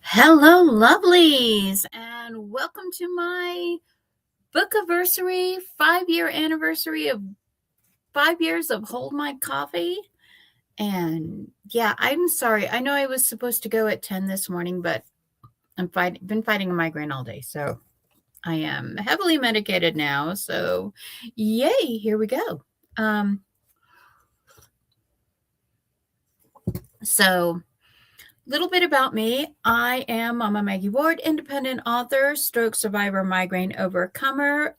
Hello, lovelies, and welcome to my Bookiversary 5-year anniversary of 5 years of Hold My Coffee. And yeah, I'm sorry. I know I was supposed to go at 10 this morning, but I've been fighting a migraine all day, so I am heavily medicated now. So yay, here we go. So little bit about me. I am Mama Maggie Ward, independent author, stroke survivor, migraine overcomer.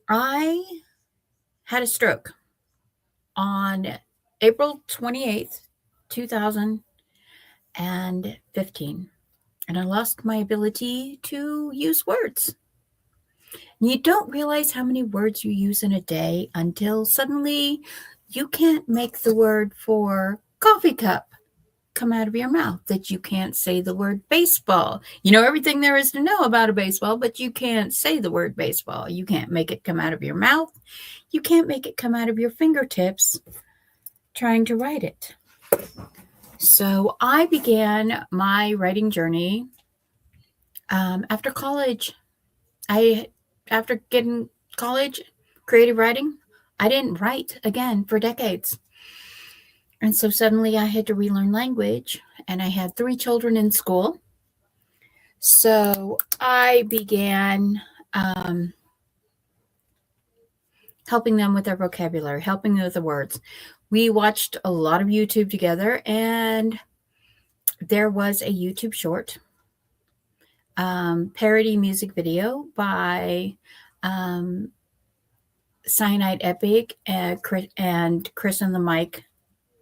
I had a stroke on April 28th, 2015, and I lost my ability to use words. And you don't realize how many words you use in a day until suddenly you can't make the word for coffee cup come out of your mouth, that you can't say the word baseball. You know everything there is to know about a baseball, but you can't say the word baseball. You can't make it come out of your mouth. You can't make it come out of your fingertips trying to write it. So I began my writing journey after college. After getting college, creative writing, I didn't write again for decades. And so suddenly I had to relearn language, and I had 3 children in school. So I began helping them with their vocabulary, helping them with the words. We watched a lot of YouTube together, and there was a YouTube short parody music video by Cyanide Epic and Chris and the Mike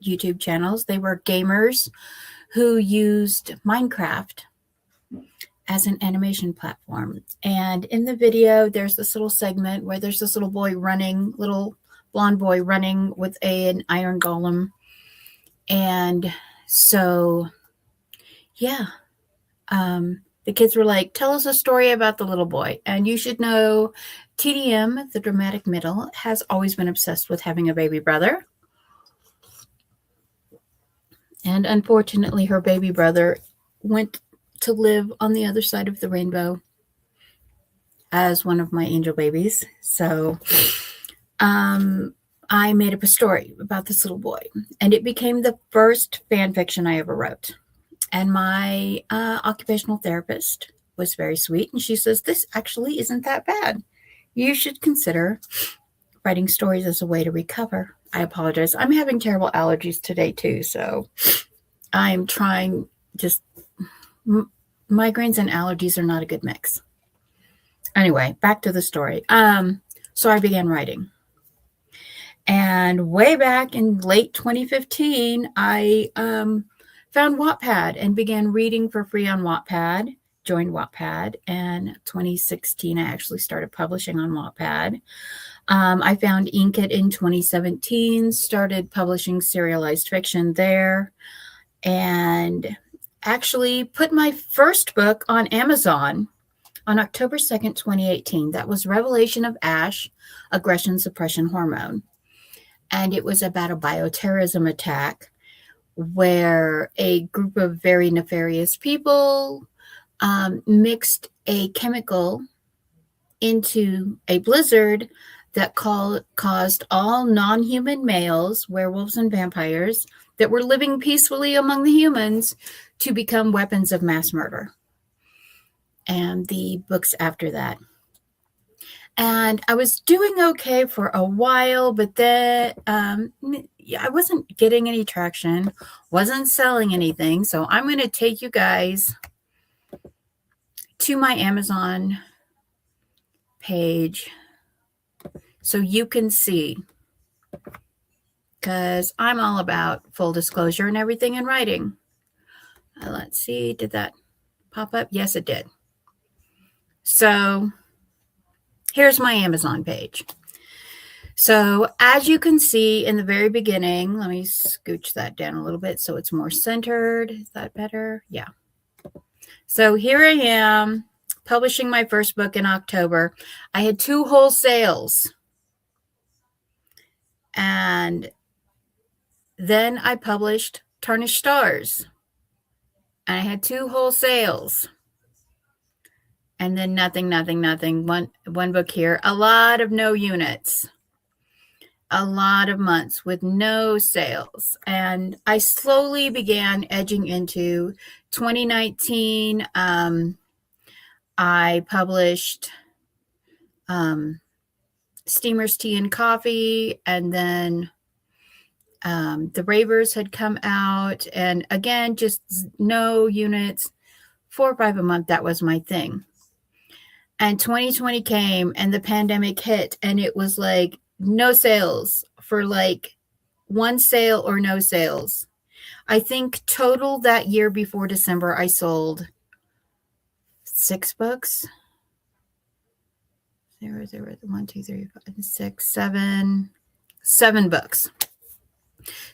YouTube channels. They were gamers who used Minecraft as an animation platform. And in the video, there's this little segment where there's this little blonde boy running with an iron golem. And so, yeah, the kids were like, tell us a story about the little boy. And you should know TDM, the dramatic middle, has always been obsessed with having a baby brother. And unfortunately, her baby brother went to live on the other side of the rainbow as one of my angel babies. So I made up a story about this little boy, and it became the first fan fiction I ever wrote. And my occupational therapist was very sweet, and she says, this actually isn't that bad. You should consider writing stories as a way to recover. I apologize. I'm having terrible allergies today too, so I'm trying. Migraines and allergies are not a good mix. Anyway, back to the story. So I began writing. And way back in late 2015, I found Wattpad and began reading for free on Wattpad, joined Wattpad, and 2016 I actually started publishing on Wattpad. I found Inkit in 2017, started publishing serialized fiction there, and actually put my first book on Amazon on October 2nd, 2018. That was Revelation of Ash, Aggression Suppression Hormone. And it was about a bioterrorism attack where a group of very nefarious people mixed a chemical into a blizzard that caused all non-human males, werewolves and vampires, that were living peacefully among the humans to become weapons of mass murder. And the books after that. And I was doing okay for a while, but then I wasn't getting any traction, wasn't selling anything. So I'm going to take you guys to my Amazon page so you can see, because I'm all about full disclosure and everything in writing. Let's see, did that pop up? Yes, it did. So here's my Amazon page. So as you can see in the very beginning, let me scooch that down a little bit so it's more centered. Is that better? Yeah. So here I am publishing my first book in October. I had 2 whole sales. And then I published Tarnished Stars. And I had 2 whole sales. And then nothing. One book here. A lot of no units. A lot of months with no sales. And I slowly began edging into 2019. I published Steamer's Tea and Coffee, and then the Ravers had come out, and again, just no units, 4 or 5 a month. That was my thing. And 2020 came and the pandemic hit, and it was like no sales for like 1 sale or no sales. I think total that year before December, I sold 6 books. 0, 1, 2, 3, 5, 6, 7 books.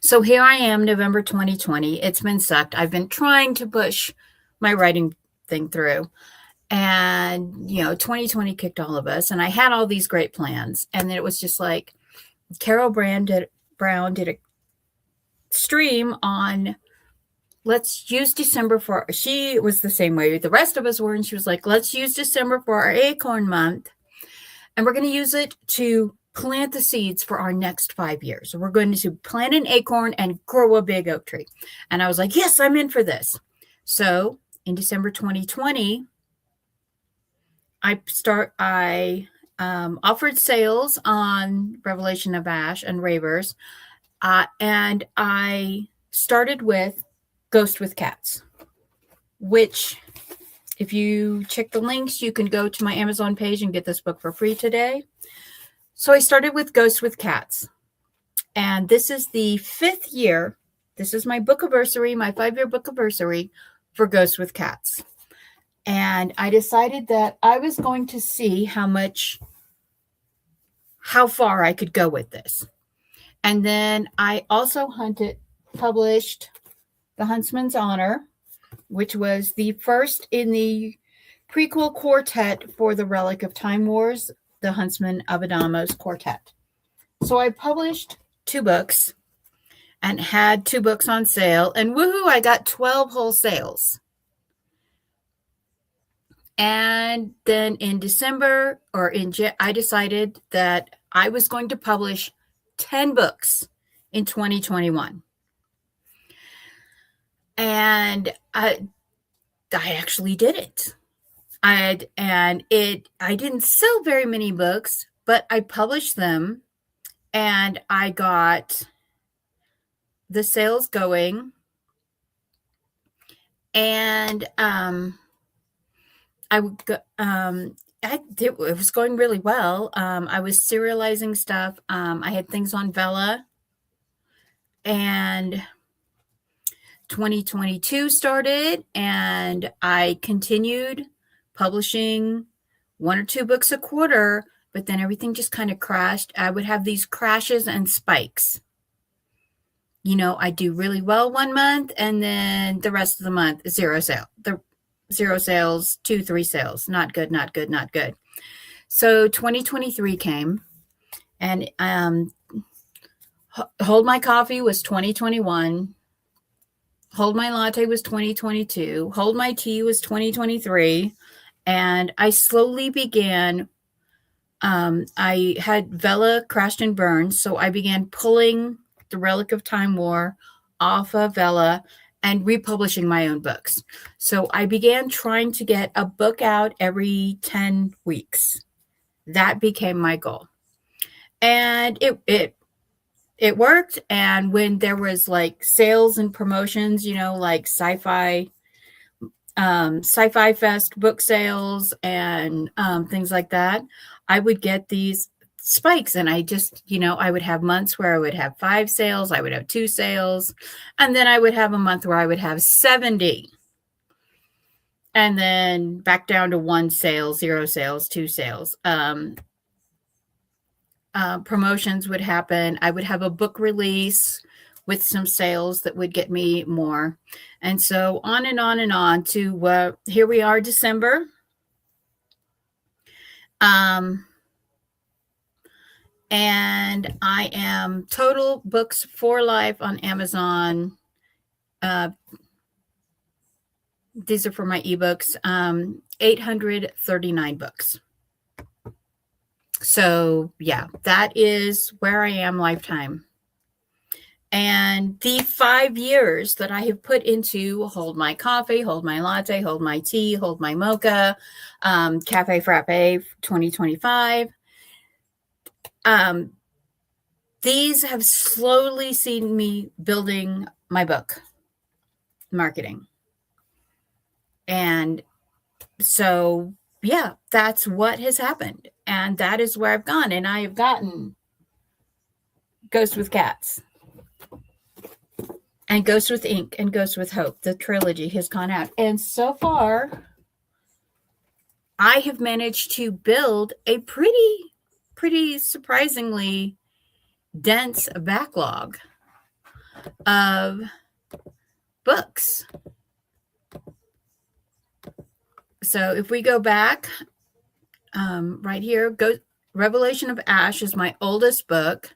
So here I am, November 2020. It's been sucked. I've been trying to push my writing thing through. And, 2020 kicked all of us. And I had all these great plans. And then it was just like Carol Brown did a stream on, let's use December for, she was the same way the rest of us were. And she was like, let's use December for our Acorn month. And we're going to use it to plant the seeds for our next 5 years. So we're going to plant an acorn and grow a big oak tree. And I was like, yes, I'm in for this. So in December 2020, I offered sales on Revelation of Ash and Ravers. And I started with Ghost with Cats, which, if you check the links, you can go to my Amazon page and get this book for free today. So I started with Ghost with Cats. And this is the 5th year. This is my Bookiversary, my 5-year Bookiversary for Ghost with Cats. And I decided that I was going to see how far I could go with this. And then I also published The Huntsman's Honor, which was the first in the prequel quartet for the Relic of Time Wars, the Huntsman of Adamo's quartet. So I published 2 books and had 2 books on sale, and woohoo, I got 12 whole sales. And then in December, I decided that I was going to publish 10 books in 2021. And I actually did it. I didn't sell very many books, but I published them and I got the sales going. And it was going really well. I was serializing stuff. I had things on Vella, and 2022 started, and I continued publishing 1 or 2 books a quarter, but then everything just kind of crashed. I would have these crashes and spikes. I do really well one month, and then the rest of the month, zero sales, 2, 3 sales. Not good, not good, not good. So 2023 came, and Hold My Coffee was 2021. Hold My Latte was 2022. Hold My Tea was 2023. And I slowly began, I had Vela crashed and burned, so I began pulling The Relic of Time War off of Vela and republishing my own books. So I began trying to get a book out every 10 weeks. That became my goal. And it worked. And when there was like sales and promotions, like sci-fi fest book sales and things like that, I would get these spikes. And I just, I would have months where I would have 5 sales, I would have 2 sales, and then I would have a month where I would have 70. And then back down to 1 sale, 0 sales, 2 sales. Promotions would happen. I would have a book release with some sales that would get me more. And so on and on and on to here we are, December. And I am total books for life on Amazon. These are for my ebooks. 839 books. So yeah, that is where I am lifetime. And the 5 years that I have put into Hold My Coffee, Hold My Latte, Hold My Tea, Hold My Mocha, Cafe Frappe 2025, these have slowly seen me building my book marketing. And so, yeah, that's what has happened. And that is where I've gone. And I have gotten Ghost with Cats and Ghost with Ink and Ghost with Hope. The trilogy has gone out. And so far, I have managed to build a pretty surprisingly dense backlog of books. So if we go back right here, Revelation of Ash is my oldest book.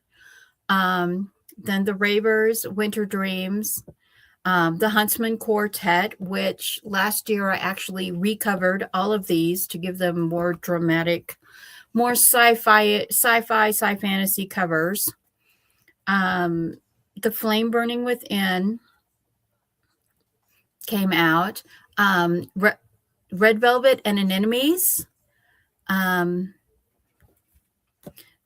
Then The Ravers, Winter Dreams, The Huntsman Quartet, which last year I actually recovered all of these to give them more dramatic, more sci-fi, sci-fantasy covers. The Flame Burning Within came out. Red Velvet and Anemones, The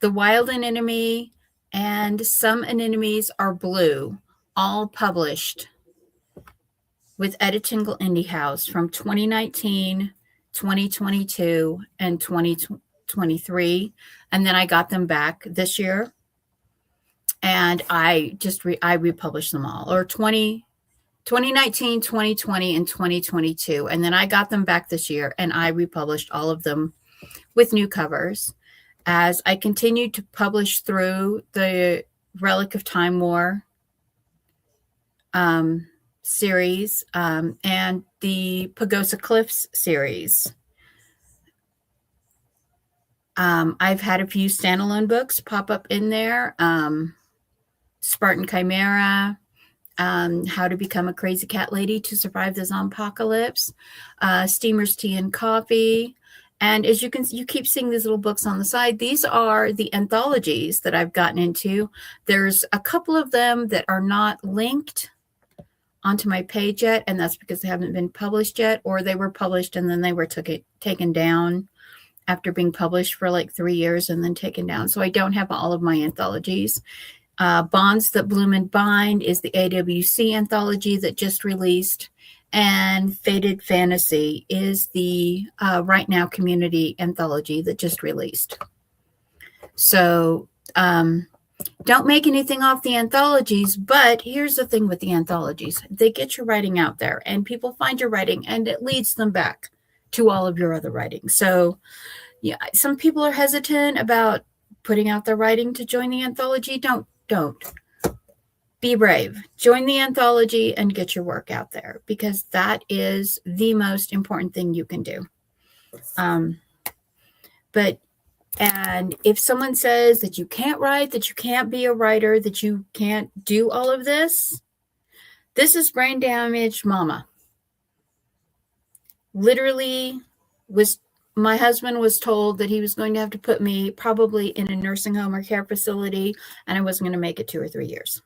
Wild Anemone, and Some Anemones Are Blue, all published with Editingle Indie House from 2019, 2022, and 2023. And then I got them back this year. And I just I republished them all, or 2019, 2020, and 2022. And then I got them back this year, and I republished all of them with new covers. As I continued to publish through the Relic of Time War series and the Pagosa Cliffs series. I've had a few standalone books pop up in there. Spartan Chimera, How to Become a Crazy Cat Lady to Survive the Zompocalypse, Steamers, Tea, and Coffee. And as you keep seeing these little books on the side. These are the anthologies that I've gotten into. There's a couple of them that are not linked onto my page yet, and that's because they haven't been published yet, or they were published and then they were taken down after being published for like 3 years and then taken down. So I don't have all of my anthologies. Bonds That Bloom and Bind is the AWC anthology that just released, and Faded Fantasy is the Right Now Community anthology that just released. So don't make anything off the anthologies, but here's the thing with the anthologies. They get your writing out there, and people find your writing, and it leads them back to all of your other writing. So yeah, some people are hesitant about putting out their writing to join the anthology. Don't. be brave. Join the anthology and get your work out there, because that is the most important thing you can do. And if someone says that you can't write, that you can't be a writer, that you can't do all of this, this is brain damaged mama. Literally, my husband was told that he was going to have to put me probably in a nursing home or care facility, and I wasn't going to make it 2 or 3 years.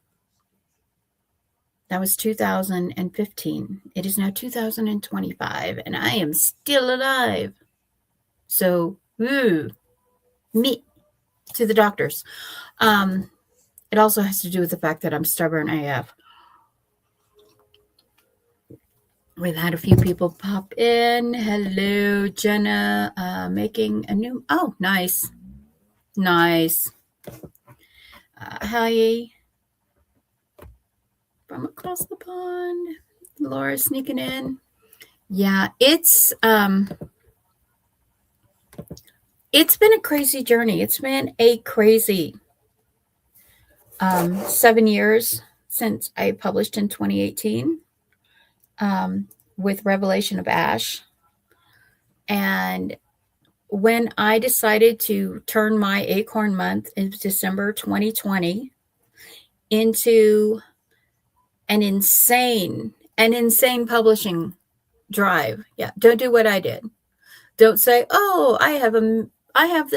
That was 2015. It is now 2025, and I am still alive. So, me to the doctors. It also has to do with the fact that I'm stubborn AF. We've had a few people pop in. Hello, Jenna, making a new, oh, nice. Hi, from across the pond. Laura sneaking in. Yeah, it's been a crazy journey. It's been a crazy 7 years since I published in 2018 with Revelation of Ash. And when I decided to turn my Acorn month in December 2020 into an insane publishing drive. Yeah, don't do what I did. Don't say, oh, I have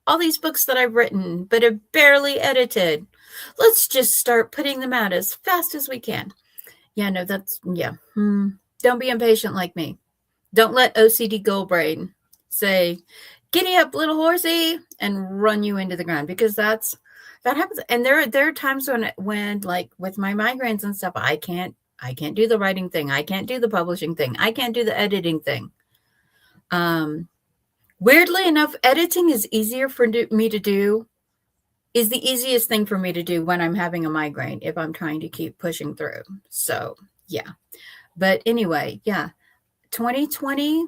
all these books that I've written, but have barely edited. Let's just start putting them out as fast as we can. Yeah, no, don't be impatient like me. Don't let OCD Goldbrain say, giddy up, little horsey, and run you into the ground, because that happens. And there are times when like with my migraines and stuff, I can't do the writing thing. I can't do the publishing thing. I can't do the editing thing. Weirdly enough, editing is easier for me to do, is the easiest thing for me to do when I'm having a migraine, if I'm trying to keep pushing through. So yeah. But anyway, yeah, 2020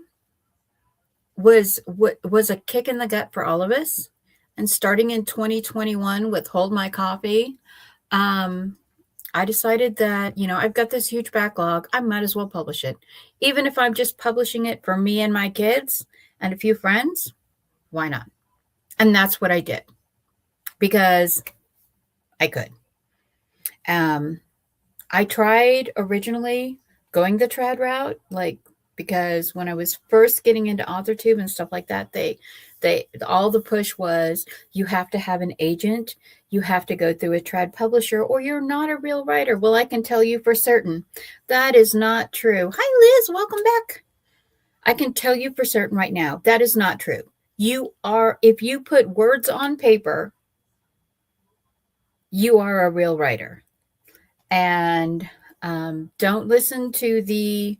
was a kick in the gut for all of us. And starting in 2021 with Hold My Coffee, I decided that, I've got this huge backlog. I might as well publish it. Even if I'm just publishing it for me and my kids and a few friends, why not? And that's what I did, because I could. I tried originally going the trad route, because when I was first getting into AuthorTube and stuff like that, all the push was, you have to have an agent, you have to go through a trad publisher, or you're not a real writer. Well, I can tell you for certain that is not true. Hi, Liz, welcome back. I can tell you for certain right now, that is not true. If you put words on paper, you are a real writer. And don't listen to the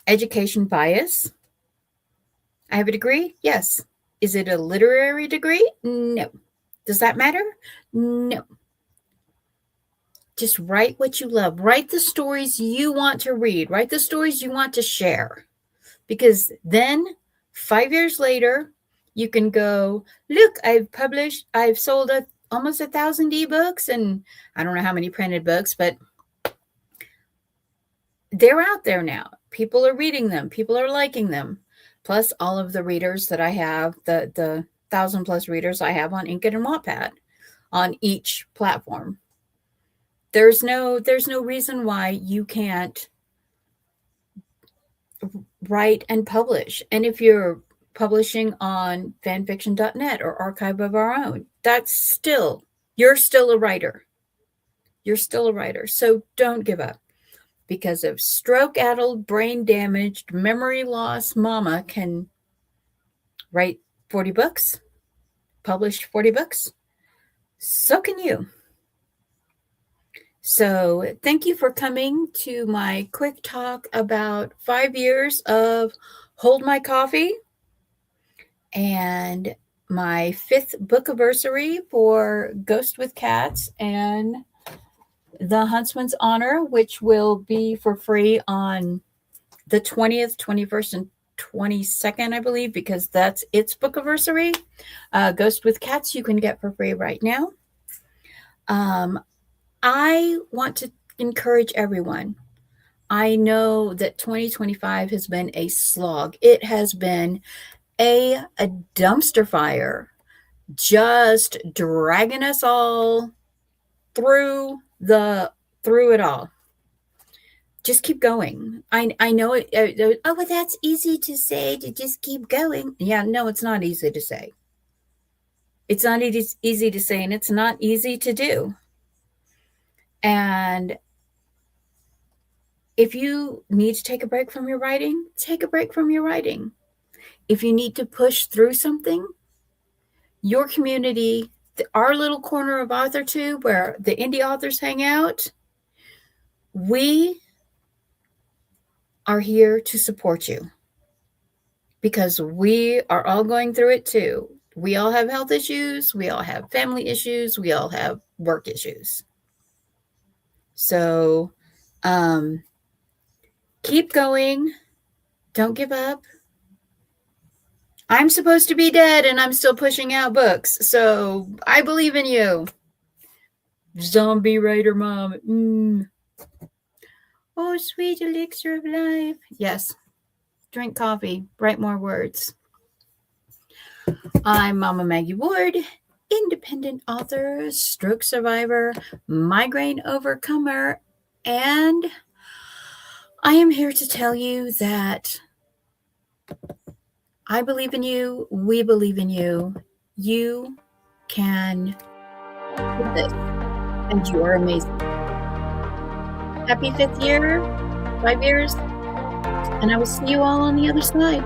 education bias. I have a degree? Yes. Is it a literary degree? No. Does that matter? No. Just write what you love. Write the stories you want to read. Write the stories you want to share. Because then 5 years later, you can go, look, I've sold almost 1,000 ebooks, and I don't know how many printed books, but they're out there now. People are reading them. People are liking them. Plus all of the readers that I have, the 1,000+ readers I have on Inkitt and Wattpad on each platform. There's no reason why you can't write and publish. And if you're publishing on fanfiction.net or Archive of Our Own, you're still a writer. You're still a writer. So don't give up. Because of stroke-addled, brain-damaged, memory loss, mama can write 40 books, publish 40 books. So can you. So thank you for coming to my quick talk about 5 years of Hold My Coffee and my 5th Bookiversary for Ghost with Cats and The Huntsman's Honor, which will be for free on the 20th, 21st, and 22nd, I believe, because that's its Bookiversary. Ghost with Cats you can get for free right now. I want to encourage everyone. I know that 2025 has been a slog. It has been a dumpster fire, just dragging us all through it all. Just keep going. I know it. Oh, well, that's easy to say, to just keep going. Yeah, no, it's not easy to say. It's not easy to say, and it's not easy to do. And if you need to take a break from your writing, take a break from your writing. If you need to push through something, your community, our little corner of AuthorTube where the indie authors hang out, we are here to support you because we are all going through it too. We all have health issues. We all have family issues. We all have work issues. So keep going. Don't give up. I'm supposed to be dead and I'm still pushing out books. So I believe in you. Zombie writer mom. Oh, sweet elixir of life. Yes. Drink coffee. Write more words. I'm Mama Maggie Ward, independent author, stroke survivor, migraine overcomer, and I am here to tell you that I believe in you. We believe in you. You can do this, and you are amazing. Happy 5th year, 5 years, and I will see you all on the other side.